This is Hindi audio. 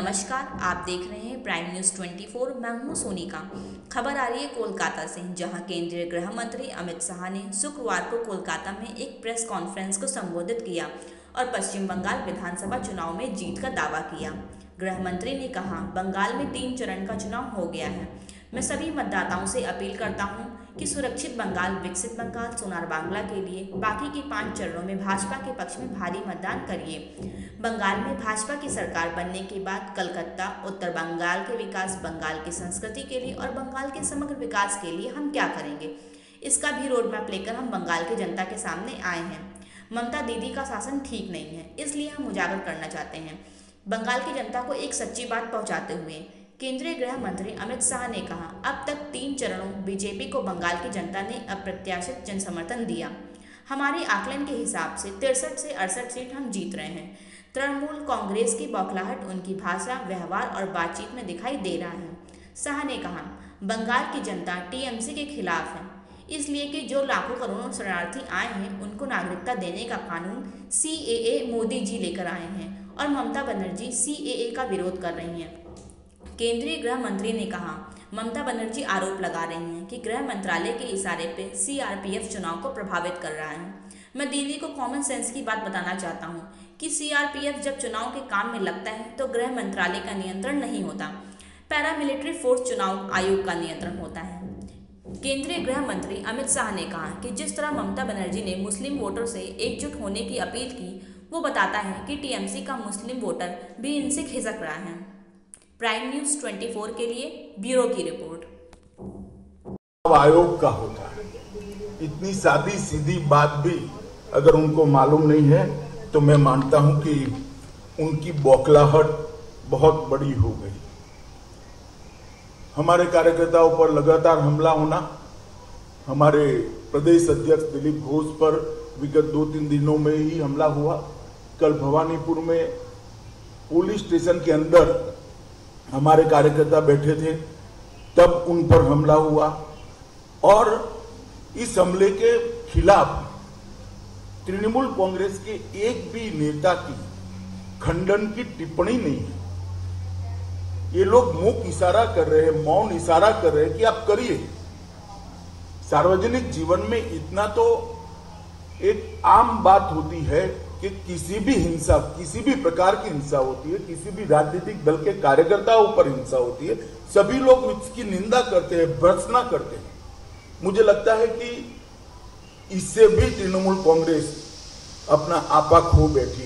नमस्कार, आप देख रहे हैं प्राइम न्यूज़ 24। मैं हूं सोनिका। खबर आ रही है कोलकाता से, जहां केंद्रीय गृह मंत्री अमित शाह ने शुक्रवार को कोलकाता में एक प्रेस कॉन्फ्रेंस को संबोधित किया और पश्चिम बंगाल विधानसभा चुनाव में जीत का दावा किया। गृह मंत्री ने कहा, बंगाल में 3 चरण का चुनाव हो गया है। मैं सभी मतदाताओं से अपील करता हूं कि सुरक्षित बंगाल, विकसित बंगाल, सोनार बांग्ला के लिए बाकी के 5 चरणों में भाजपा के पक्ष में भारी मतदान करिए। बंगाल में भाजपा की सरकार बनने के बाद कलकत्ता, उत्तर बंगाल के विकास, बंगाल की संस्कृति के लिए और बंगाल के समग्र विकास के लिए हम क्या करेंगे, इसका भी रोड मैप लेकर हम बंगाल की जनता के सामने आए हैं। ममता दीदी का शासन ठीक नहीं है, इसलिए हम उजागर करना चाहते हैं। बंगाल की जनता को एक सच्ची बात पहुंचाते हुए केंद्रीय गृह मंत्री अमित शाह ने कहा, अब तक 3 चरणों बीजेपी को बंगाल की जनता ने अप्रत्याशित जनसमर्थन दिया। हमारे आकलन के हिसाब से 63 से 68 सीट हम जीत रहे हैं। तृणमूल कांग्रेस की बौखलाहट उनकी भाषा, व्यवहार और बातचीत में दिखाई दे रहा है। शाह ने कहा, बंगाल की जनता टीएमसी के खिलाफ है, इसलिए कि जो लाखों करोड़ों शरणार्थी आए हैं उनको नागरिकता देने का कानून सीएए मोदी जी लेकर आए हैं और ममता बनर्जी सीएए का विरोध कर रही हैं। केंद्रीय गृह मंत्री ने कहा, ममता बनर्जी आरोप लगा रही हैं कि गृह मंत्रालय के इशारे पे सीआरपीएफ चुनाव को प्रभावित कर रहा है। मैं दीदी को कॉमन सेंस की बात बताना चाहता हूँ कि सीआरपीएफ जब चुनाव के काम में लगता है तो गृह मंत्रालय का नियंत्रण नहीं होता, पैरामिलिट्री फोर्स चुनाव आयोग का नियंत्रण होता है। केंद्रीय गृह मंत्री अमित शाह ने कहा कि जिस तरह ममता बनर्जी ने मुस्लिम वोटर से एकजुट होने की अपील की, वो बताता है कि टीएमसी का मुस्लिम वोटर भी इनसे खिसक रहा है। प्राइम न्यूज़ 24 के लिए ब्यूरो की रिपोर्ट। आयोग का होता है, इतनी सादी सीधी बात भी अगर उनको मालूम नहीं है तो मैं मानता हूं कि उनकी बौखलाहट बहुत बड़ी हो गई। हमारे कार्यकर्ताओं पर लगातार हमला होना, हमारे प्रदेश अध्यक्ष दिलीप घोष पर विगत 2-3 दिनों में ही हमला हुआ। कल भवानीपुर में पुलिस स्टेशन के अंदर हमारे कार्यकर्ता बैठे थे, तब उन पर हमला हुआ और इस हमले के खिलाफ तृणमूल कांग्रेस के एक भी नेता की खंडन की टिप्पणी नहीं है। ये लोग मुंह इशारा कर रहे हैं, मौन इशारा कर रहे हैं कि आप करिए। सार्वजनिक जीवन में इतना तो एक आम बात होती है कि किसी भी हिंसा, किसी भी प्रकार की हिंसा होती है, किसी भी राजनीतिक दल के कार्यकर्ताओं पर हिंसा होती है, सभी लोग इसकी निंदा करते हैं, भर्त्सना करते हैं। मुझे लगता है कि इससे भी तृणमूल कांग्रेस अपना आपा खो बैठी